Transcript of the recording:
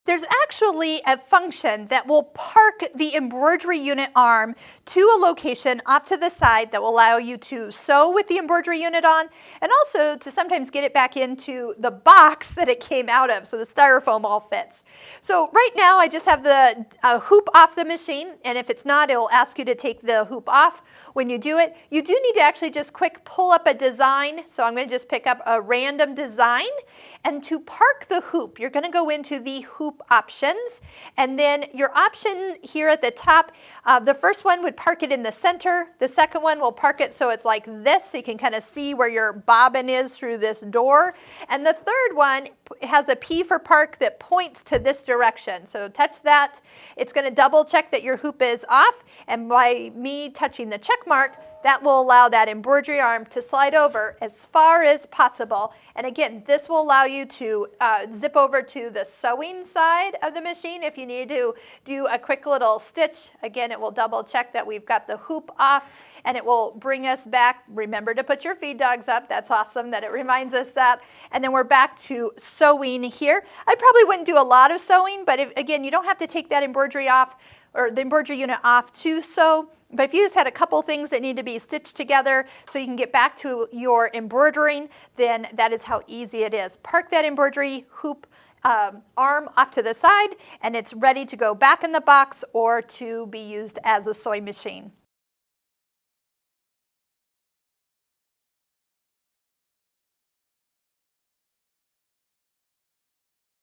There's actually a function that will park the embroidery unit arm to a location off to the side that will allow you to sew with the embroidery unit on, and also to sometimes get it back into the box that it came out of so the styrofoam all fits. So right now I just have the hoop off the machine, and if it's not, it'll ask you to take the hoop off. When you do it, you do need to actually just quick pull up a design. So I'm going to just pick up a random design, and to park the hoop, you're going to go into the hoop options, and then your option here at the top, the first one would park it in the center. The second one will park it so it's like this, so you can kind of see where your bobbin is through this door. And the third one has a P for park that points to this direction. So touch that. It's going to double check that your hoop is off, and by me touching the check mark, that will allow that embroidery arm to slide over as far as possible. And again, this will allow you to zip over to the sewing side of the machine if you need to do a quick little stitch. Again, it will double check that we've got the hoop off, and it will bring us back. Remember to put your feed dogs up. That's awesome that it reminds us that. And then we're back to sewing here. I probably wouldn't do a lot of sewing, but again, you don't have to take that embroidery off or the embroidery unit off to sew. But if you just had a couple things that need to be stitched together so you can get back to your embroidering, then that is how easy it is. Park that embroidery hoop arm off to the side, and it's ready to go back in the box or to be used as a sewing machine.